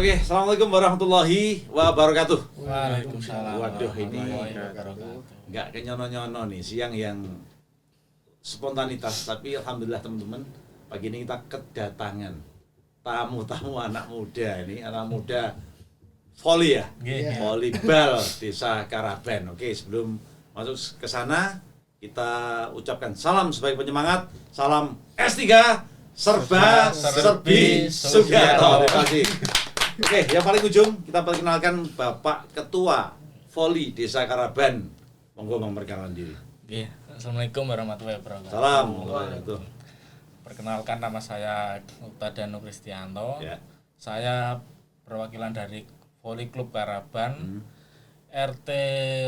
Oke, assalamualaikum warahmatullahi wabarakatuh. Waalaikumsalam. Waduh, ini wabarakatuh. nggak kenyono-nyono nih, siang yang spontanitas. Tapi alhamdulillah teman-teman, pagi ini kita kedatangan tamu-tamu anak muda ini, anak muda voli ya, volleyball Desa Karaban. Oke, sebelum masuk ke sana, kita ucapkan salam sebagai penyemangat, salam S3 Serba Serbi Sugiarto. Terima kasih. Oke, yang paling ujung kita perkenalkan Bapak Ketua Voli Desa Karaban. Monggo memperkenalkan diri. Oke, Assalamualaikum warahmatullahi wabarakatuh. Salam. Perkenalkan, nama saya Uta Danu Kristianto. Ya. Saya perwakilan dari Voli Klub Karaban, RT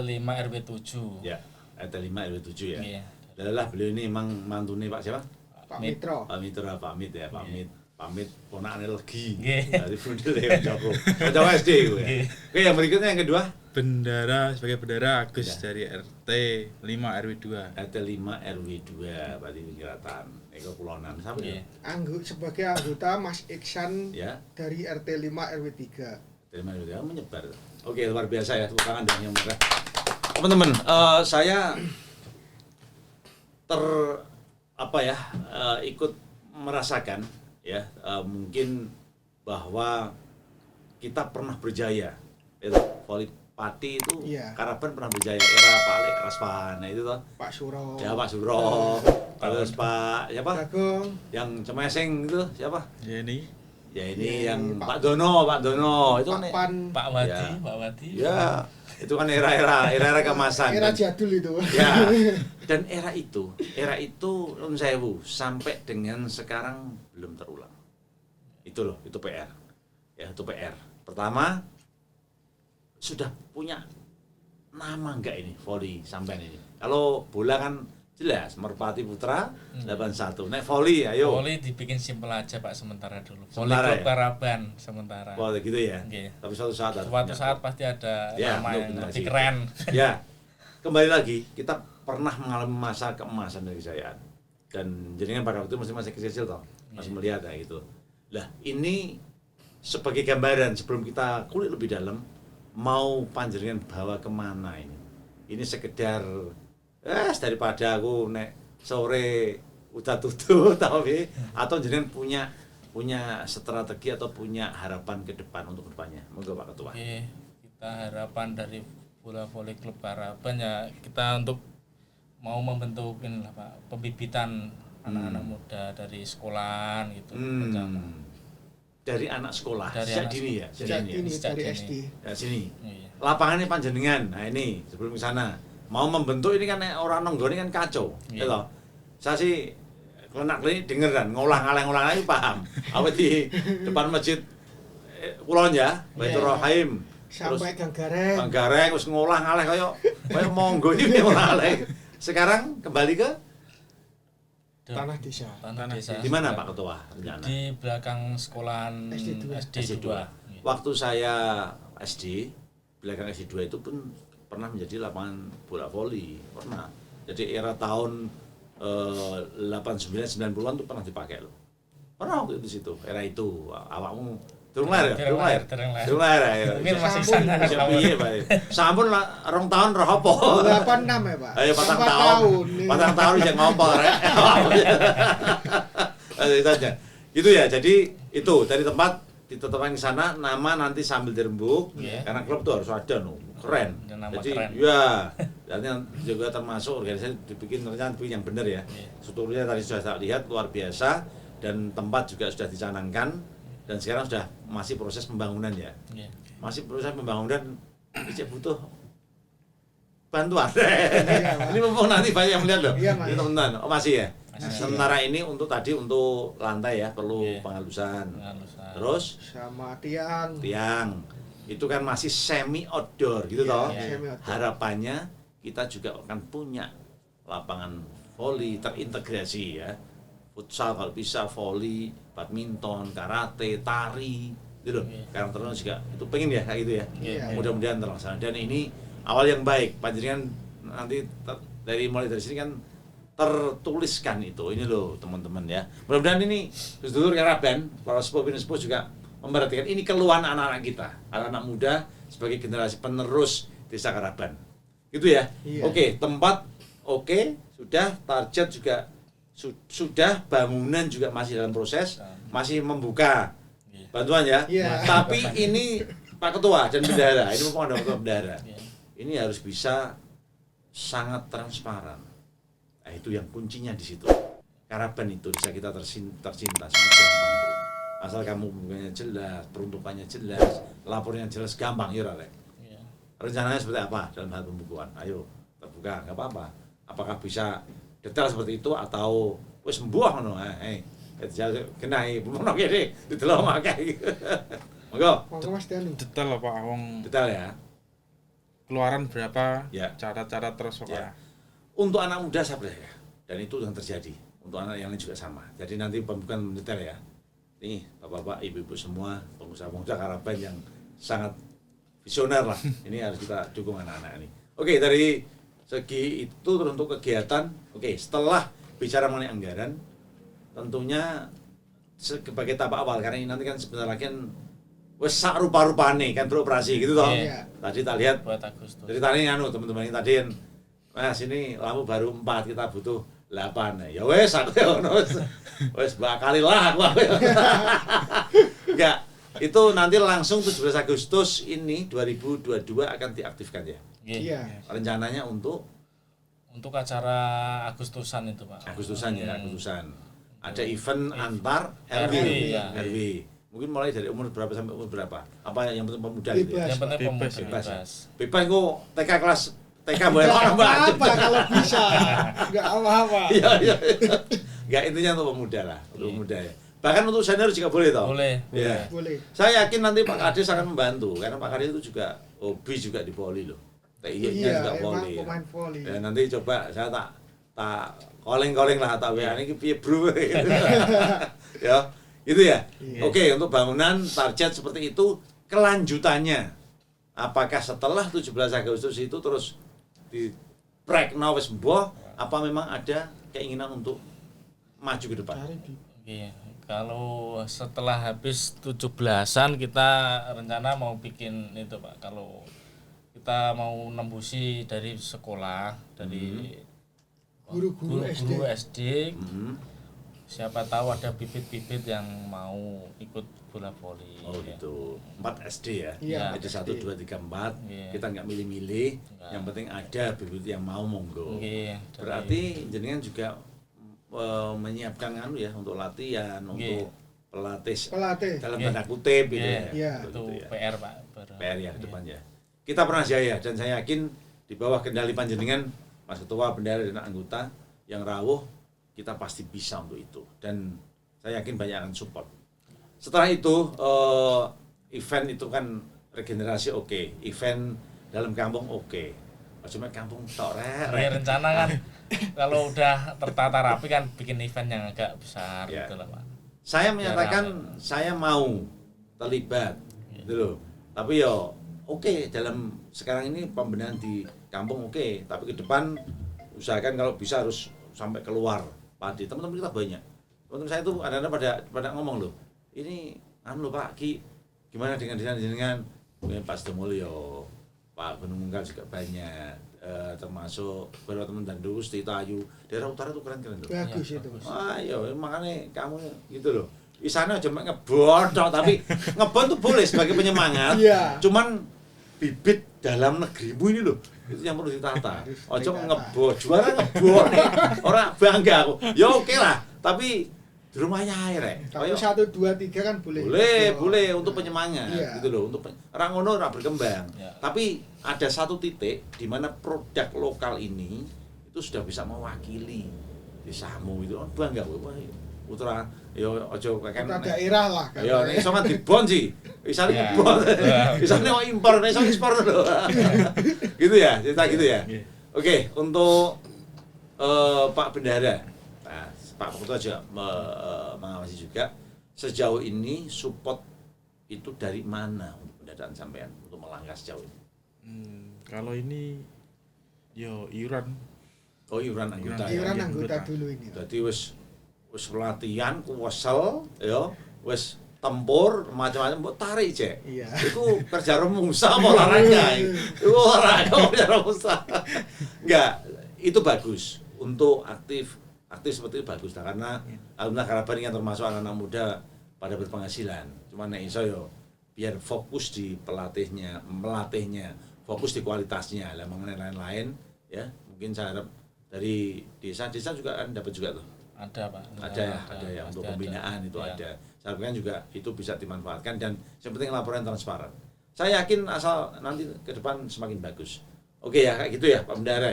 5 RW 7. Ya, RT 5 RW 7 ya. Iya. Adalah beliau ini memang mantune Pak siapa? Pak Mitro. Pak Mitra, Pak Mit ya, Pak Mit. Pamit ponakane legi. Nggih. Dari Bundel ya Joko. Jawa SD gue ya. Oke, yang berikutnya yang kedua, Sebagai bendara Agus dari RT 5 RW 2. RT 5 RW 2 berarti Wingkiratan. Eko Kulonan sama ya. Sebagai anggota Mas Iksan Ya. dari RT 5 RW 3. RT 5 RW 3 menyebar. Oke, luar biasa ya, tepuk tangan dan yang merah. Teman-teman, saya ikut merasakan ya, mungkin bahwa kita pernah berjaya itu voli Pati itu. Iya. Karaban pernah berjaya era Pak Lek Raspan, nah itu toh Pak Suro. ya, Pak Suro, terus Pak siapa Bagong. yang cemeseng itu siapa Ya ini ya, ini Ya, yang Pak- Pak Dono itu Pak kan Pan. Pak Wadi, Ya. Pak Wadi. ya, itu kan era kemasan Era kan. jadul itu. Ya, dan era itu nun sewu sampai dengan sekarang belum terulang. Itu loh, itu PR. Ya, itu PR. Pertama, sudah punya nama enggak ini voli sampean ini? Kalau bola kan jelas Merpati Putra 81. Nek voli ayo. Voli dibikin simpel aja Pak sementara dulu. Voli Sementara Klub ya? Karaban sementara. Oh, gitu ya. Nggih. Tapi suatu saat Suatu saat pasti ada Ya, nama betul, yang benar lebih sih. keren. Ya, kembali lagi, kita pernah mengalami masa keemasan dari kejayaan. Dan jaringan pada waktu itu masih kecil toh, masih melihat kayak gitu. Lah, ini sebagai gambaran sebelum kita kulik lebih dalam, mau panjenengan bawa kemana ini? Ini sekedar daripada aku nek sore udah tutup tapi atau jenengan punya strategi atau punya harapan ke depan untuk kedepannya. Monggo Pak Ketua. Oke, kita harapan dari bola voli klub Karaban ya kita untuk mau membentuk inilah Pak, pembibitan anak-anak muda dari sekolahan gitu. Rencana. Dari anak sekolah, Dari sejak anak dini ya, Sejak sejak dini ya. ini Sejak dari dini. SD. Ya, sini. Iya. Lapangannya panjenengan. Nah ini sebelum ke sana mau membentuk ini kan orang nonggone kan kacau, Iya. gitu. Saya sih klenak-klenik denger dan ngolah-ngolah lagi paham. Apa di depan masjid Kulon ya, Baitur Iya. Rahim. Sampai Ganggareng. Banggareng wis ngolah-ngaleh kayak monggo ini ngolah-ngaleh. Sekarang kembali ke Tanah Desa. Tanah desa. di mana Pak Ketua rencana? Di belakang sekolahan SD2. SD2. Waktu saya SD, belakang SD2 itu pun pernah menjadi lapangan bola voli, pernah. Jadi era tahun 89 90-an itu pernah dipakai loh. Pernah waktu itu di situ, era itu. Awakmu durung lahir ya? Durung lahir. Durung lahir ya. Mungkin masih Sampun. sana. Siapa piye, Pak? Sampun lah, rong tahun roh apa? 86 ya, Pak. Ayo 4 4 tahun. 4 tahun bisa ngompor ya. Itu aja. Gitu ya. Jadi itu dari tempat ditetapkan di sana, nama nanti sambil dirembuk. Iya. Karena klub tuh harus ada keren. Dan nama Jadi keren. ya, dan yang juga termasuk organisasi dibikin rencana yang benar ya. Iya. Strukturnya tadi sudah saya lihat luar biasa dan tempat juga sudah dicanangkan dan sekarang sudah masih proses pembangunan ya. Iya. Masih proses pembangunan, ini butuh bantuan. Pak. Ini mumpung nanti banyak yang melihat loh. Iya, Mas. Ini teman-teman. Oh masih ya. Masih. Sementara ini untuk lantai ya perlu Iya. penghalusan. Penghalusan. Terus Sama tiang. tiang. Itu kan masih semi outdoor gitu Iya, toh. semi-outdoor. Harapannya kita juga akan punya lapangan voli terintegrasi ya. Futsal kalau bisa, voli, badminton, karate, tari gitu loh. Iya. Karena terus juga itu pengen ya kayak gitu ya. Iya. Mudah-mudahan terlaksana dan ini awal yang baik. Panjenengan nanti mulai dari sini kan tertuliskan itu. Ini loh teman-teman ya. Mudah-mudahan ini sedulur Karaban, para sepuh juga memperhatikan ini keluhan anak-anak kita, anak-anak muda sebagai generasi penerus Desa Karaban. Gitu ya. Iya. Oke, tempat oke, sudah, target juga sudah, bangunan juga masih dalam proses, masih membuka bantuan ya. Iya. Tapi ini Pak Ketua dan Bendahara, ini mau ada Ketua Bendahara. Ini harus bisa sangat transparan. Nah, itu yang kuncinya di situ. Karaban itu bisa kita tercinta, sangat gampang. Bro. Asal kamu bunganya jelas, peruntukannya jelas, lapornya jelas, gampang ya, Rek. Rencananya seperti apa dalam hal pembukuan? Ayo, terbuka, nggak apa-apa. Apakah bisa detail seperti itu atau wis mbuh ngono? Kenai, mono kene didelok akeh. Monggo. Monggo Mas Danu. Detail lah Pak Awong. Detail ya. Keluaran berapa? Ya. Cara-cara terus Ya. Untuk anak muda saya percaya, dan itu yang terjadi. Untuk anak yang lain juga sama. Jadi nanti pembukaan detail ya. Nih, bapak-bapak, ibu-ibu semua, pengusaha-pengusaha Karaban yang sangat visioner lah. Ini harus kita dukung anak-anak ini. Oke, dari segi itu untuk kegiatan, oke, setelah bicara mengenai anggaran, tentunya sebagai tahap awal, karena ini nanti kan sebentar lagi kan wes sak rupa-rupane kan beroperasi gitu toh. Iya. Tadi kita lihat buat Agustus. ceritanya teman-teman ini tadi Mas ini lampu baru 4, kita butuh 8. Ya wes aku ya ngono wes bakali lah aku. Enggak, itu nanti langsung 17 Agustus ini 2022 akan diaktifkan ya. Iya. Rencananya untuk acara Agustusan itu Pak. Agustusan ya, Agustusan. Ada event antar RW. ya. RW. Mungkin mulai dari umur berapa sampai umur berapa? Apa yang penting pemuda gitu ya? Bebas. Yang penting pemuda Bebas. bebas. Bebas kok TK kelas TK boleh Nggak apa apa kalau bisa. Enggak apa-apa. Iya. Enggak, intinya untuk pemuda lah, untuk pemuda ya. Bahkan untuk senior juga boleh toh. Boleh. Iya. Boleh. Saya yakin nanti Pak Kades akan membantu karena Pak Kades itu juga hobi juga di voli loh. TIY-nya Iya, juga emang voli. pemain voli. Ya, nanti coba saya tak calling lah tak WA ini piye bro. Ya, gitu ya. Iya. Oke, untuk bangunan target seperti itu, kelanjutannya apakah setelah 17 Agustus itu terus di prekno wis mbuh apa memang ada keinginan untuk maju ke depan? Oke, kalau setelah habis 17-an kita rencana mau bikin itu Pak. Kalau kita mau nembusi dari sekolah, dari Guru-guru guru SD, Hmm. siapa tahu ada bibit-bibit yang mau ikut bola voli. Oh ya. gitu. 4 SD ya. Iya, Jadi 1 2 3 4. Iya. Kita nggak milih-milih. Nggak. Yang penting ada bibit yang mau monggo. Oke, Berarti jenengan juga menyiapkan ya untuk latihan, untuk pelatih dalam Pelatih. tanda kutip gitu Iya, ya. Iya. itu Gitu ya. PR Pak. PR ya ke depan ya. Kita pernah jaya dan saya yakin di bawah kendali panjenengan Mas Ketua, Bendahara dan anggota yang rawuh kita pasti bisa untuk itu dan saya yakin banyak akan support. Setelah itu event itu kan regenerasi oke, event dalam kampung oke. Cuma kampung tok Ya, rencana kan kalau udah tertata rapi kan bikin event yang agak besar Ya. gitu lah Pak. Saya menyatakan saya mau terlibat gitu loh. Tapi yo oke, dalam sekarang ini pembenahan di kampung oke, tapi ke depan usahakan kalau bisa harus sampai keluar padi. Teman-teman kita banyak. Teman-teman saya itu ada pada ngomong loh. Ini anu loh Pak Ki, gimana dengan jenengan? Mungkin Pak Sedemulyo, Pak Gunung Munggal juga banyak. Termasuk beberapa teman dan Gusti Tayu. Daerah utara itu keren-keren loh. Bagus Iya, itu. bagus. Makanya kamu gitu loh. Isana cuma ngebon tok, tapi ngebon tuh boleh sebagai penyemangat. Iya. Cuman bibit dalam negerimu ini loh, itu yang perlu ditata. Ojo ditata. ngebon, juara ngebon nih. Orang bangga aku. Ya oke lah, tapi di rumahnya air Tapi 1 2 3 kan boleh. boleh untuk penyemangat Iya. gitu loh, untuk orang ngono ora berkembang. Ya. Tapi ada satu titik di mana produk lokal ini itu sudah bisa mewakili desamu itu. Oh, bangga kowe. Wah, putra yo aja kan Kota daerah lah kan. ya nek iso kan dibon sih. Isane Ya. ngebon. Isane kok impor, nek iso ekspor lho. Gitu ya, cerita gitu ya. Iya. Oke, untuk Pak Bendahara. Nah, Pak Ketua juga mengawasi juga sejauh ini support itu dari mana untuk pendanaan sampean untuk melangkah sejauh ini? Kalau ini yo iuran. Oh, iuran anggota. ya. Iuran Iya, anggota anggota. dulu ini. Jadi wis latihan kuwesel ya, wis tempur macam-macam mbok tarik cek. Iya. Itu kerja remusa apa olahraga. Itu olahraga kerja remusa. Enggak, itu bagus untuk aktif seperti itu bagus lah karena alhamdulillah Karaban ini kan termasuk anak-anak muda pada berpenghasilan. Cuma nek iso yo biar fokus di melatihnya, fokus di kualitasnya. Lah mengenai lain-lain ya, mungkin saya harap dari desa juga kan dapat juga tuh. Ada Pak. Ada ya untuk pembinaan itu ya. ada. Saya harapkan juga itu bisa dimanfaatkan dan yang penting laporan transparan. Saya yakin asal nanti ke depan semakin bagus. Oke ya kayak gitu ya Pak Bendara.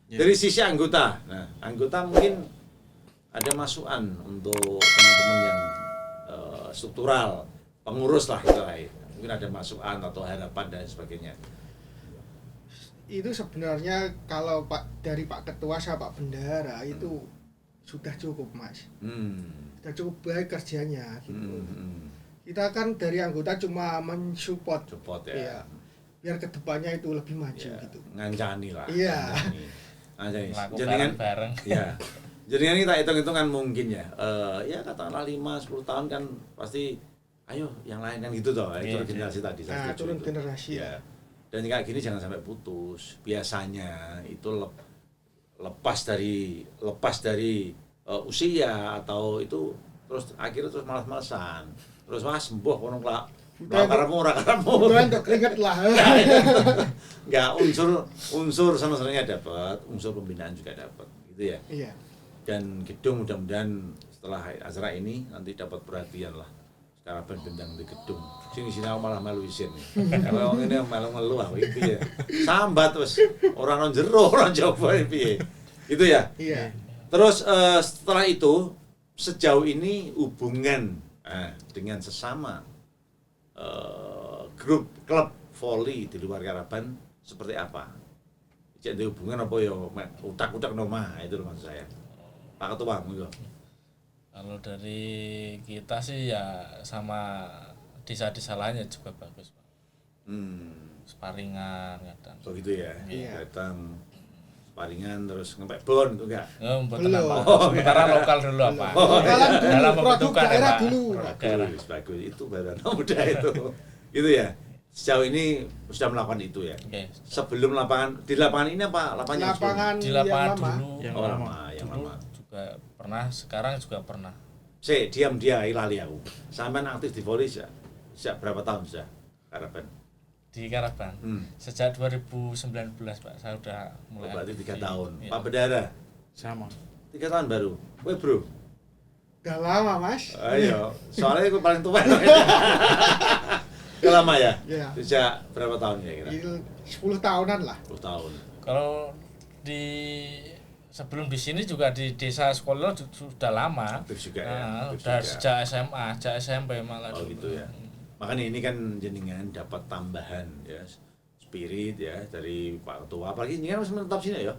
Ya. Dari sisi anggota, nah anggota mungkin ada masukan untuk teman-teman yang struktural, pengurus lah gitu lah. Mungkin ada masukan atau harapan dan sebagainya. Itu sebenarnya kalau dari Pak Ketua sama Pak Bendahara itu sudah cukup Mas. Sudah cukup baik kerjanya gitu. Kita kan dari anggota cuma mensupport ya. Iya. Biar kedepannya itu lebih maju ya, gitu. Ngancani lah. Iya. Ngancani. Jaringan bareng. Ya. Jaringan kita hitung-hitung kan mungkin ya. Ya katakanlah 5-10 tahun kan pasti ayo yang lain kan gitu toh. Itu generasi tadi Nah, turun generasi. Ya. Dan kayak gini jangan sampai putus. Biasanya itu lepas dari usia atau itu terus akhirnya terus malas-malasan. Terus wah sembuh kono kelak. Ora karepmu. Untuk keringet lah. Enggak unsur seneng-senengnya dapat, unsur pembinaan juga dapat, gitu ya. Iya. Dan gedung mudah-mudahan setelah acara ini nanti dapat perhatian lah. Karaban bendang di gedung. Sini aku malah melu isin. Kalau wong ngene melu ngelu ah piye. Sambat wis ora nang jero, ora njaba piye. Gitu ya. Iya. Terus setelah itu sejauh ini hubungan dengan sesama grup klub voli di luar Karaban seperti apa? Jadi hubungan apa ya utak-utak nomah itu loh maksud saya. Pak Ketua monggo. Kalau dari kita sih ya sama desa-desa lainnya juga bagus Pak. Sparingan kadang. Oh gitu ya. Iya. Datang sparingan terus ngempek bon itu enggak? Belum. Sementara lokal dulu apa? Lokalan dulu, Dalam produk pembentukan ya, daerah Pak. dulu. Produk daerah. Bagus. Itu baru anak muda itu. Gitu ya. Sejauh ini sudah melakukan itu ya. Oke. Sebelum di lapangan ini apa? Lapangan Di lapangan yang lama. dulu. Yang Oh, lama. yang Dulu lama. juga pernah, sekarang juga pernah. Diam lali aku. Sampai aktif di voli sejak berapa tahun sudah Karaban? Di Karaban. Sejak 2019 Pak, saya udah mulai. Berarti 3 aktif. tahun. Iya. Pak Bendara Sama. 3 tahun baru. Weh bro. Udah lama Mas. Ayo, soalnya aku paling tua. Udah lama ya? Iya. Sejak berapa tahun ya kira? 10 tahunan lah. 10 tahun. Kalau di sebelum di sini juga di desa sekolah sudah lama. Aktif juga ya. Nah, Aktif udah juga. sejak SMA, sejak SMP malah. Oh dulu. gitu ya. Makanya ini kan jenengan dapat tambahan ya spirit ya dari Pak Ketua. Apalagi jenengan masih menetap sini ya?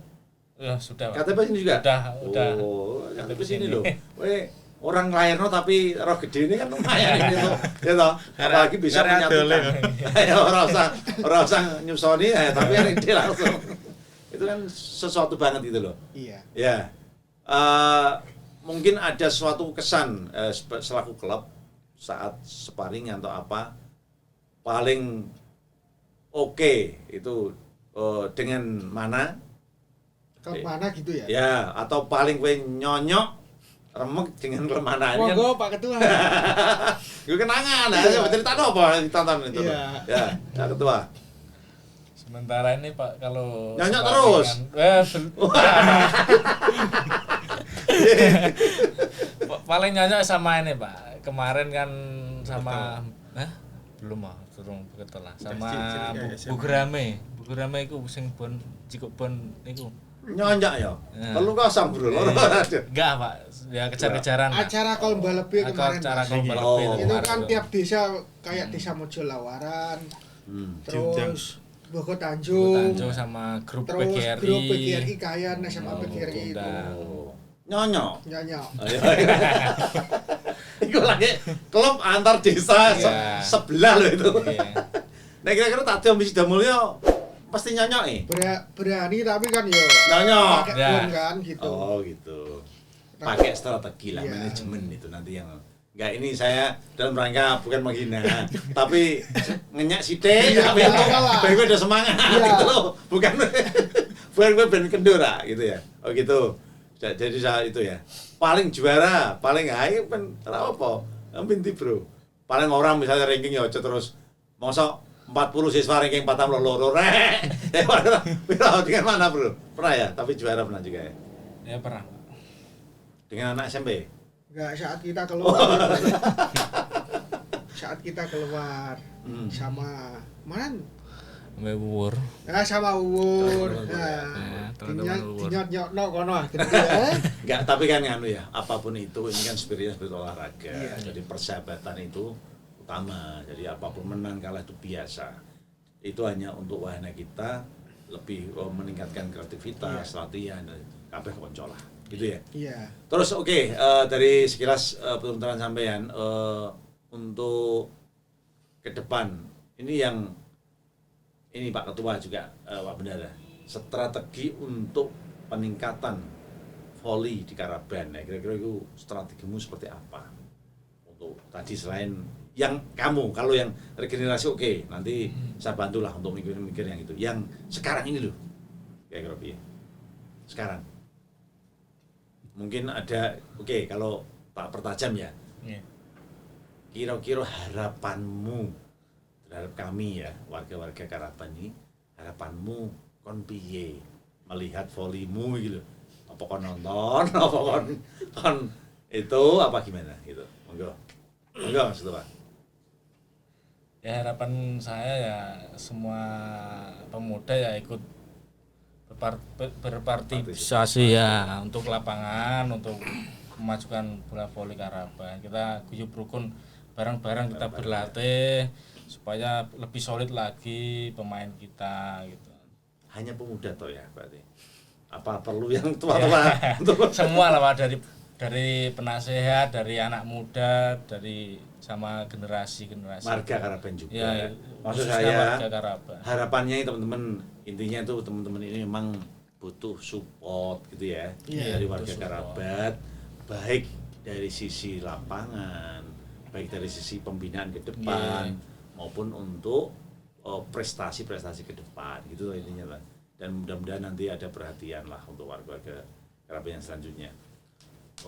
Ya sudah Pak. KTP sini juga? Udah. Oh, KTP KTP sini sini. loh. Weh, orang lahirno tapi roh gede ini kan lumayan ini tuh. Ya toh. Apalagi bisa Karena menyatukan. adole, Ya ora usah nyusoni tapi yang ini langsung. Itu kan sesuatu banget gitu loh. Iya. Ya. Mungkin ada suatu kesan selaku klub saat sparring atau apa paling oke itu dengan mana? Klub mana gitu ya? Ya, atau paling kowe nyonyok remek dengan klub mana ini kan? Monggo Pak Ketua. Gue kenangan, aja cerita apa ditonton itu. Iya. Ya, Pak Ketua. Sementara ini Pak kalau Nyanyak sparingan- paling nyanyak sama ini Pak. Kemarin kan sama belum ah, turun begitu lah. Sama Bu Grame. Bu Grame iku sing bon jikuk bon niku. Nyonyak ya. Ya. Perlu kosong, Bro. Enggak Pak, ya kejar-kejaran. Pak. Acara Kolomba Lebih kemarin. Acara Mas. Kolomba Oh. Lebih Itu kemarin kan tuh. tiap desa kayak desa Mojolawaran, Ciumjang. terus Bogor Bu Tanjung, Tanjung sama grup terus PGRI. grup PGRI Kayan, SMA PGRI itu. undang. Nyonyok. Nyanyi. Itu lagi klub antar desa Iya. sebelah loh itu. Iya. Nah kira-kira tadi Om Sidamulyo pasti nyonyok nih. Berani tapi kan yo Nyonyok. pakai Ya. bon kan gitu. Oh gitu. Pakai strategi lah Iya. manajemen itu nanti yang Enggak, ini saya dalam rangka bukan menghina, tapi ngenyak sithik, tapi gue udah semangat gitu loh, bukan gue ben kendur gitu ya. Oh gitu. Jadi saya itu ya. Paling juara, paling ayo kan apa? Binti bro. Paling orang misalnya ranking ya terus mosok 40 siswa ranking 42 rek. Dengan mana bro? Pernah ya, tapi juara pernah juga ya. Ya pernah. Dengan anak SMP. Enggak, saat kita keluar. Saat kita keluar sama mana? Sampai Wuwur. Nah, sama Uwur. Teman-teman Uwur. Dinyot-nyotno kono gitu ya. Enggak, tapi kan nganu ya, apapun itu ini kan spirit olahraga. Iya. Jadi persahabatan itu utama. Jadi apapun menang kalah itu biasa. Itu hanya untuk wahana kita lebih meningkatkan kreativitas, latihan dan kabeh konco lah. Gitu ya. Iya. Terus oke, dari sekilas penuturan sampean untuk ke depan ini Pak Ketua juga Pak Bendara, strategi untuk peningkatan voli di Karaban ya, kira-kira itu strategimu seperti apa untuk tadi selain yang kamu, kalau yang regenerasi oke, nanti saya bantulah untuk mikir yang itu, yang sekarang ini loh kira-kira ya sekarang mungkin ada kalau tak pertajam ya. Kira-kira harapanmu terhadap kami ya warga-warga Karaban ini, harapanmu kon piye melihat volimu gitu, apa kon nonton, apa kon itu apa gimana gitu, monggo Mas Ketua. Ya harapan saya ya semua pemuda ya ikut berpartisipasi ya untuk lapangan, untuk memajukan bola voli Karaban. Kita guyub rukun bareng-bareng kita berlatih supaya lebih solid lagi pemain kita gitu. Hanya pemuda toh ya berarti. Apa perlu yang tua-tua untuk semua lah Pak, dari penasehat, dari anak muda, dari sama generasi warga Karaban juga. Ya, maksud saya harapannya teman-teman, intinya itu teman-teman ini memang butuh support gitu ya, dari warga Karaban, baik dari sisi lapangan, baik dari sisi pembinaan ke depan maupun untuk prestasi-prestasi ke depan gitu intinya lah. Dan mudah-mudahan nanti ada perhatian lah untuk warga Karaban yang selanjutnya.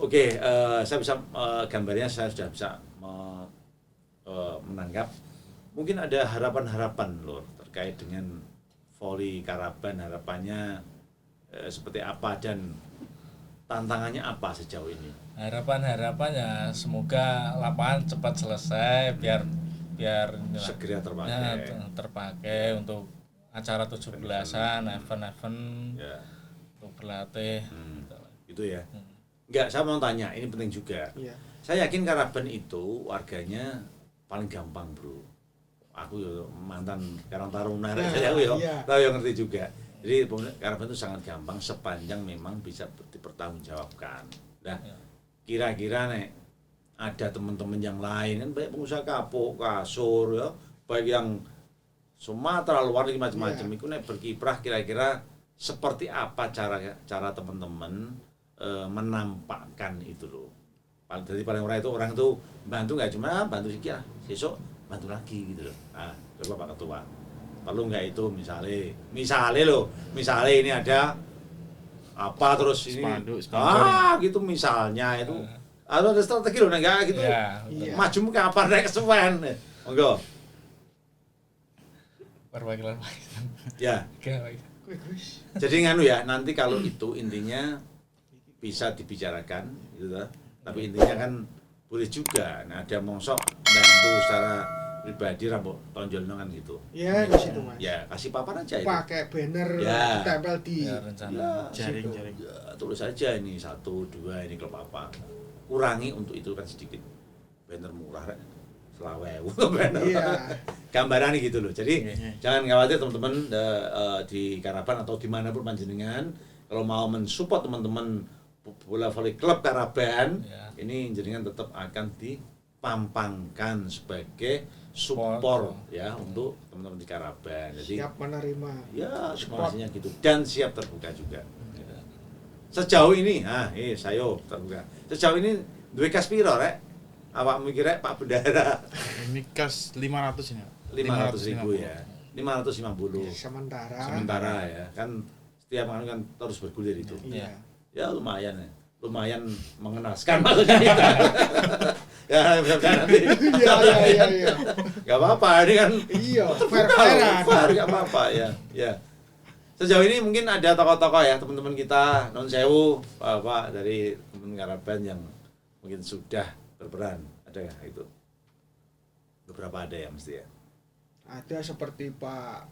Oke, saya bisa gambarnya saya sudah bisa menanggap. Mungkin ada harapan-harapan loh terkait dengan voli Karaban, harapannya seperti apa dan tantangannya apa sejauh ini? Harapan-harapannya semoga lapangan cepat selesai biar segera terpakai untuk acara 17-an, event-event untuk berlatih. Gitu ya. Enggak, saya mau tanya, ini penting juga. Saya yakin Karaban itu warganya paling gampang, bro. Aku mantan Karang Taruna, saya tahu yang ngerti juga. Jadi Karaban itu sangat gampang sepanjang memang bisa dipertanggungjawabkan. Nah, kira-kira nih ada teman-teman yang lain kan banyak pengusaha kapuk, kasur ya, baik yang Sumatera luar negeri macam-macam. Itu nih berkiprah kira-kira seperti apa cara teman-teman menampakkan itu loh. Jadi paling orang itu bantu nggak cuma bantu sikit besok bantu lagi gitu loh. Nah, coba Pak Ketua, perlu nggak itu misalnya ini ada apa terus ini gitu misalnya itu ada strategi loh enggak gitu. Maju kapan naik kesuwen. Monggo. Perwakilan. Ya. Jadi nganu ya, nanti kalau itu intinya bisa dibicarakan gitu lah. Tapi intinya kan boleh juga. Nah, ada mongsok bantu secara pribadi rambut tonjol kan gitu. Ya di situ Mas. Ya, kasih papan aja itu. Pakai banner tempel di jaring. Tulis aja ini 1, 2 ini klub apa. Kurangi untuk itu kan sedikit. Banner murah rek. Selawewu banner. Gambaran gitu loh. Jadi jangan khawatir teman-teman di Karaban atau dimanapun panjenengan kalau mau mensupport teman-teman bola voli klub Karaban, ini jenengan tetap akan dipampangkan sebagai support ya untuk teman-teman di Karaban. Jadi siap menerima. Ya, semuanya gitu dan siap terbuka juga. Sejauh ini, saya terbuka. Sejauh ini duwe kas piro rek? awakmu kira Pak Bendara Ini kas 500 ini. 500.000 ya. 550. Sementara Ya. Kan setiap anu kan terus bergulir itu. iya. Ya lumayan ya. Lumayan mengenaskan maksudnya itu. Ya bisa nanti. Iya. Gak apa-apa ini kan. Iya, fair-fairan. Fair gak apa-apa ya. Ya. Sejauh ini mungkin ada tokoh-tokoh ya teman-teman kita non sewu Bapak dari teman Karaban yang mungkin sudah berperan. Ada ya itu? Beberapa ada ya mesti ya. Ada seperti Pak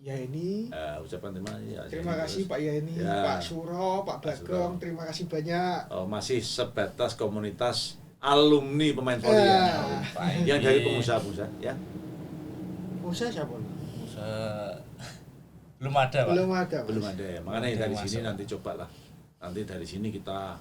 Yaini. Ucapan Terima kasih Pak Yaini, Ya. Pak Suro, Pak Pak Bagong, Suro. terima kasih banyak. Masih sebatas komunitas alumni pemain volley yang dari pengusaha-pengusaha ya. Musa siapa? Usaha belum ada, Pak. Belum ada. Mas. Belum ada ya. Makanya Belum dari masuk. sini nanti cobalah. Nanti dari sini kita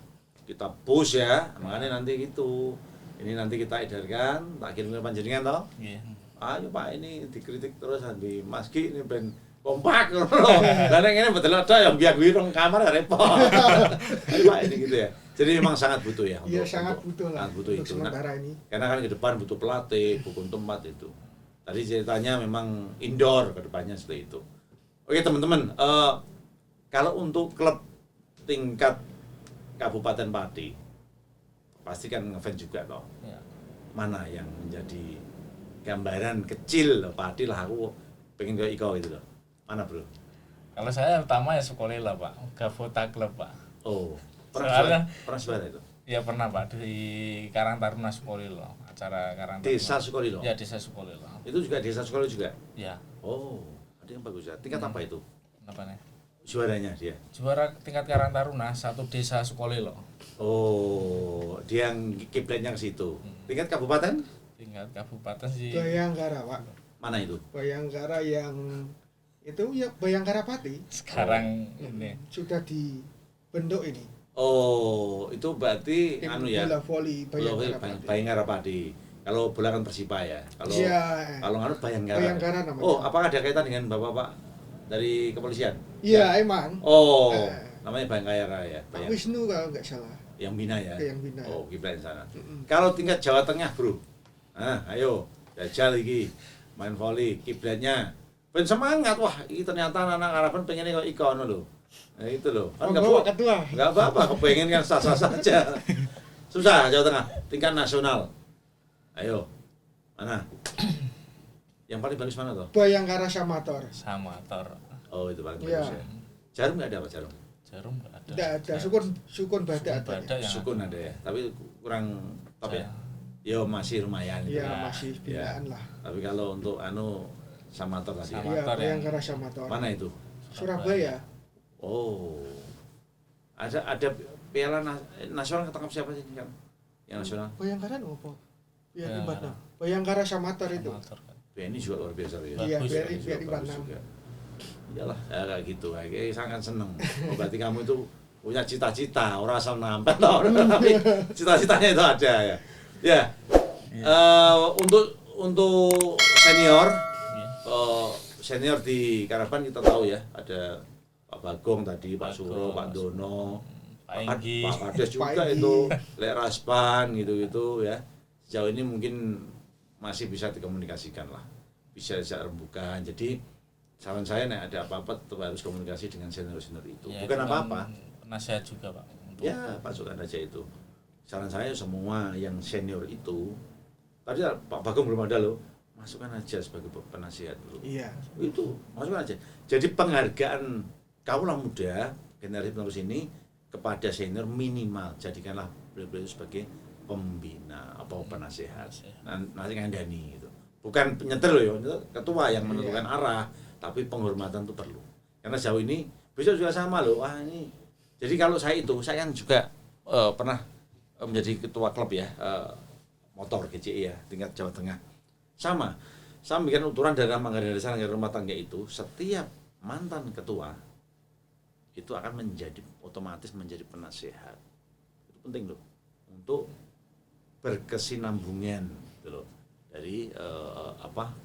push ya. Makanya nanti gitu. Ini nanti kita edarkan, tak kirim ke panjenengan toh. Iya. Ayo Pak ini dikritik terus di Mas Ki ini ben kompak loh. Lah nek ngene betul ada yang biar wirong kamar repot. Ayo Pak ini gitu ya. Jadi memang sangat butuh ya. Iya, sangat butuh lah. Sangat butuh untuk itu. sementara ini. Karena kan ke depan butuh pelatih, butuh tempat itu. Tadi ceritanya memang indoor ke depannya seperti itu. Oke teman-teman, kalau untuk klub tingkat Kabupaten Pati, pasti kan ngefans juga toh. Ya. Mana yang menjadi gambaran kecil Pati lah aku pengen ke Iko gitu loh. Mana bro? Kalau saya utama ya Sukolila, Pak. Gavota Club, Pak. Oh, Soalnya- pernah sebar itu. Ya pernah, Pak, di Karang Taruna Sukolilo, acara Karang Taruna. Desa Sukolilo. Ya, Desa Sukolilo. Itu juga desa Sukolilo juga. Ya. Oh, ada yang bagus ya. Tingkat apa itu? Apa nih? Juaranya dia. Juara tingkat Karang Taruna satu Desa Sukolilo. Oh, dia yang kiblatnya ke situ. Tingkat kabupaten? Tingkat kabupaten sih. Bayangkara, Pak. Mana itu? Bayangkara yang itu ya Bayangkara Pati Sekarang ini. sudah dibentuk ini. Oh, itu berarti Tim anu ya. bola voli Bayangkara Pati. Bayangkara Pati. Kalau bola kan Persipa ya. Kalau Iya. kalau anu Bayangkara. Bayangkara namanya. Oh, apakah ada kaitan dengan Bapak-bapak dari kepolisian? Iya, emang. Oh, Eh. namanya Bayangkara ya. Pak Wisnu kalau nggak salah. Yang bina ya. Yang bina. Oh, kiblat di sana. Mm-mm. Kalau tingkat Jawa Tengah, Bro. Nah, ayo jajal iki main volley kiblatnya. Ben semangat wah, ini ternyata anak Harapan pengennya kok ikon lho. Nah, itu loh. Kan enggak Monggo, apa Ketua. enggak apa-apa, kepengen kan sah-sah saja. Susah Jawa Tengah, tingkat nasional. Ayo. Mana? Yang paling bagus mana toh? Bayangkara Samator. Sama Tor. Oh, itu paling Iya. bagus ya. Jarum enggak ada apa jarum? Jarum nggak ada. Tidak ada, sukun badak Sukun ada. badak. yang Sukun ada ya, tapi kurang top ya. Saya- Yo masih lumayan gitu. Iya, Ya. masih binaan lah. Tapi kalau untuk anu Samator tadi. Sama. Iya, Samator yang- Bayangkara Samator. Mana itu? Surabaya. Oh. Ada piala nasional ketangkap siapa sih kan? Yang nasional? Bayangkara apa? Biar Bayangkara. Ibadah. Bayangkara Samator itu. Sama Tor kan. BNI juga luar biasa ya. Iya, Bagus, biar bagus, biar Bagus Ibadah. juga. Iyalah, ya kayak gitu. Kayak sangat seneng. Oh, berarti kamu itu punya cita-cita, orang asal nampet loh. Tapi cita-citanya itu ada ya. Ya. Untuk senior Iya. senior di Karapan kita tahu ya, ada Pak Bagong tadi, Pak Suro, Bagong, Pak Dono, Pak Enggi. Pak Kades juga Pak Enggi. itu, Lek Raspan gitu-gitu ya. Sejauh ini mungkin masih bisa dikomunikasikan lah, bisa rembukan. Jadi saran saya nih ada apa-apa tetap harus komunikasi dengan senior-senior itu. Ya, Bukan itu kan apa-apa. Nasihat juga, Pak. Untuk Ya, pasukan aja itu. Saran saya semua yang senior itu, tadi Pak Bagong belum ada loh, masukkan aja sebagai penasihat dulu. Iya. Itu masukkan aja. Jadi penghargaan kaulah muda generasi penerus ini kepada senior minimal jadikanlah beliau sebagai pembina atau penasehat. Nanti ngandani gitu. Bukan penyetir loh ya, ketua yang menentukan arah, tapi penghormatan itu perlu. Karena jauh ini besok juga sama loh. Wah ini. Jadi kalau saya kan juga pernah menjadi ketua klub ya, motor GCI ya, tingkat Jawa Tengah. Sama bikin uturan dari anggaran dasar anggaran rumah tangga itu, setiap mantan ketua itu akan otomatis menjadi penasehat. Itu penting loh untuk berkesinambungan gitu loh dari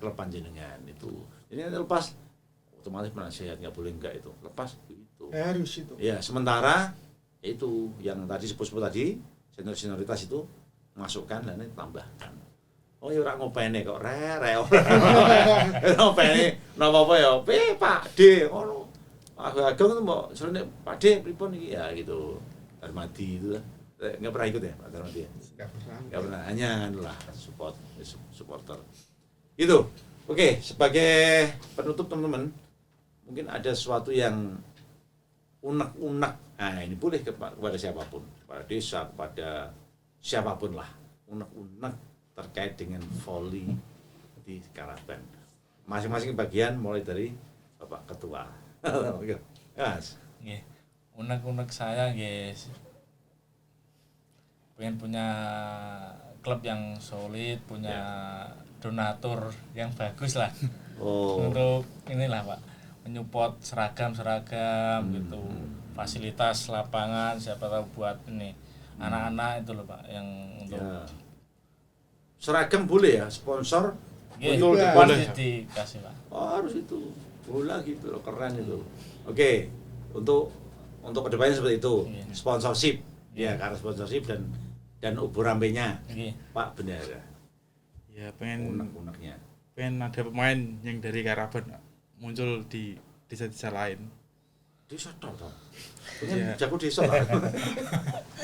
klub panjenengan itu. Jadi nanti lepas otomatis penasehat, nggak boleh enggak itu lepas itu. Harus itu. Ya sementara itu yang tadi sebut tadi senioritas itu masukkan dan ini tambahkan. Oh ya ora ngopeni kok rere. Ngopeni napa apa ya? Pak D ngono. Aku ageng itu mbok serene Pak D pripun iki ya gitu. Darmadi itu lah. Enggak pernah ikut ya Pak Darmadi ya? Enggak pernah. Hanya lah supporter. Gitu. Oke, sebagai penutup teman-teman, mungkin ada sesuatu yang unek-unek. Nah, ini boleh kepada siapapun, kepada desa, kepada siapapun lah. Unek-unek terkait dengan voli di Karaban. Masing-masing bagian mulai dari Bapak Ketua. Mas. Nggih. Unek-unek saya guys. Pengen punya klub yang solid, punya donatur yang bagus lah. Untuk inilah Pak, menyupport seragam gitu. Fasilitas lapangan siapa tahu buat ini anak-anak itu loh Pak yang untuk seragam boleh ya, sponsor betul dikasih Pak. Harus itu. Bola gitu loh, keren itu. Oke. Untuk kedepannya seperti itu. Sponsorship. Ya, karena sponsorship dan ubur rambenya. Pak Bendara. Ya pengen unek-uneknya. Pengen ada pemain yang dari Karaban muncul di desa-desa lain. Desa toh. Jago desa lah.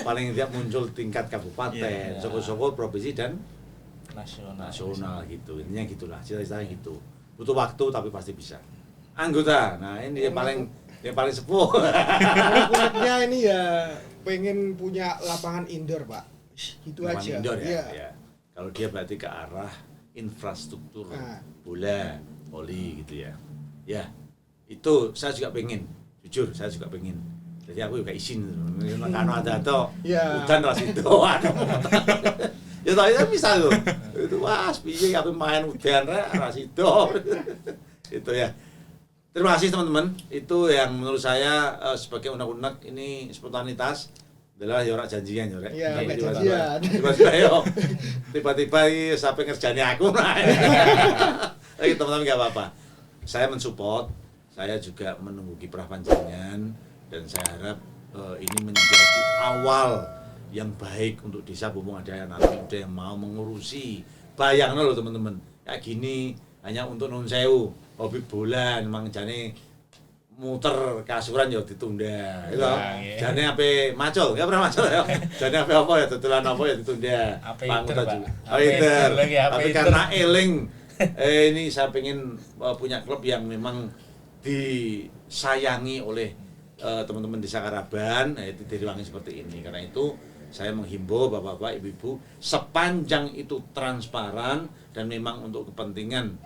Paling tidak muncul tingkat kabupaten, soko-soko provinsi dan nasional gitu. Intinya gitulah, cita-citanya gitu. Butuh waktu tapi pasti bisa. Anggota. Nah, ini yang paling sepuh. Unek-uneknya ini ya pengen punya lapangan indoor, Pak. Gitu lapangan aja. Indoor ya. Kalau dia berarti ke arah infrastruktur bola, voli gitu ya. Ya. Itu saya juga pengen. Jujur, saya juga pengen. Jadi aku juga izin kan ada toh. Hujan ras itu. Ya tadi bisa loh. Itu wah, piye apa main udan ras itu. Itu ya. Terima kasih teman-teman. Itu yang menurut saya sebagai unek-unek ini spontanitas adalah ya ora janjian ya rek. Tiba-tiba sampai ngerjani aku. Lagi teman-teman enggak apa-apa. Saya mensupport, saya juga menunggu kiprah panjenengan dan saya harap ini menjadi awal yang baik untuk desa Bumbung ada anak muda yang mau mengurusi. Bayangno loh teman-teman. Kayak gini hanya untuk nun sewu, hobi bola memang jane muter kasuran ya ditunda. Gitu. Jane ape macul, enggak pernah macul ya. Jane ape apa ya dodolan apa ya ditunda. Pangutan juga. Tapi karena eling ini saya pengen punya klub yang memang disayangi oleh teman-teman desa Karaban, itu diruangi seperti ini. Karena itu saya menghimbau bapak-bapak, ibu-ibu, sepanjang itu transparan dan memang untuk kepentingan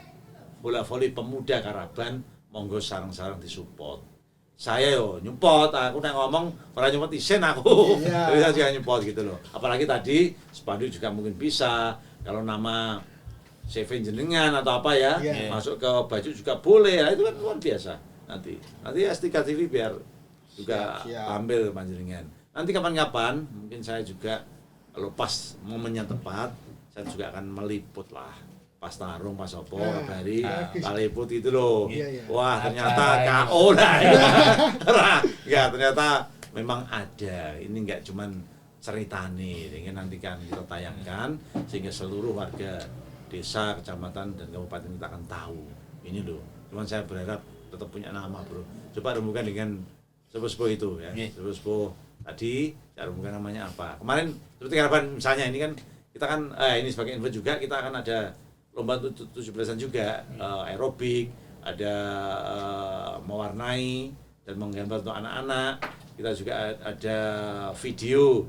bola voli pemuda Karaban, monggo sarang-sarang disupport. Saya yo nyupport, aku nek ngomong ora nyupport isen aku. Saya juga nyupport gitu loh. Apalagi tadi spanduk juga mungkin bisa, kalau nama CV jenengan atau apa ya, masuk ke baju juga boleh. Ya, itu kan luar biasa. Nanti S3 TV biar juga ambil panjenengan. Nanti kapan-kapan mungkin saya juga kalau pas momennya tepat, saya juga akan meliput lah. Pas tarung, pas opo, hari kaliput itu loh. Wah, ternyata KO lah. Enggak, ternyata memang ada. Ini enggak cuman ceritane, ini nanti kan kita tayangkan sehingga seluruh warga desa, kecamatan dan kabupaten kita akan tahu. Ini loh. Cuman saya berharap tetap punya nama, Bro. Coba rembukan dengan sepuh-sepuh itu ya. Sepuh-sepuh tadi saya rembukan namanya apa. Kemarin seperti Karaban misalnya ini kan kita kan ini sebagai info juga kita akan ada lomba 17-an juga, aerobik, ada mewarnai dan menggambar untuk anak-anak. Kita juga ada video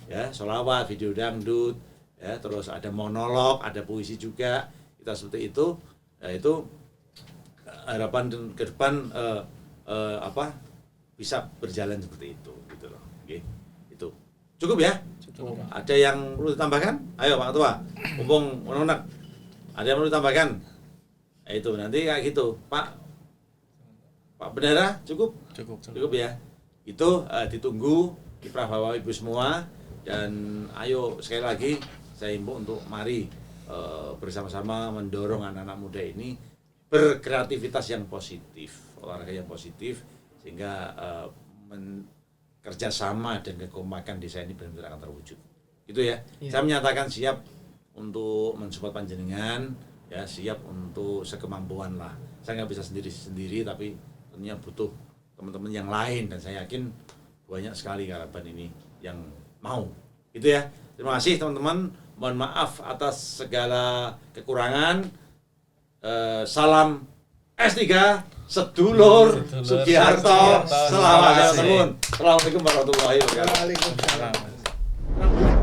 ya, sholawat, video dangdut ya, terus ada monolog, ada puisi juga. Kita seperti itu. Ya, itu harapan ke depan bisa berjalan seperti itu gitu loh. Oke. Itu. Cukup ya? Cukup. Ada yang perlu ditambahkan? Ayo Pak Ketua. Mumpung unek-unek. Ada yang perlu ditambahkan? Itu nanti kayak gitu. Pak Bendara cukup? Cukup ya. Itu ditunggu kiprah Bapak Ibu semua dan ayo sekali lagi saya himbau untuk mari bersama-sama mendorong anak-anak muda ini berkreativitas yang positif, olahraga yang positif sehingga kerjasama dan kekompakan desa ini benar-benar akan terwujud. Gitu ya. Iya. Saya menyatakan siap untuk mensupport panjenengan, ya siap untuk sekemampuan lah. Saya nggak bisa sendiri tapi tentunya butuh teman-teman yang lain dan saya yakin banyak sekali Karaban ini yang mau. Gitu ya. Terima kasih teman-teman. Mohon maaf atas segala kekurangan. Salam S3 Sedulur Sugiharto. Selamat datang. Assalamualaikum warahmatullahi wabarakatuh. Waalaikumsalam. Nah,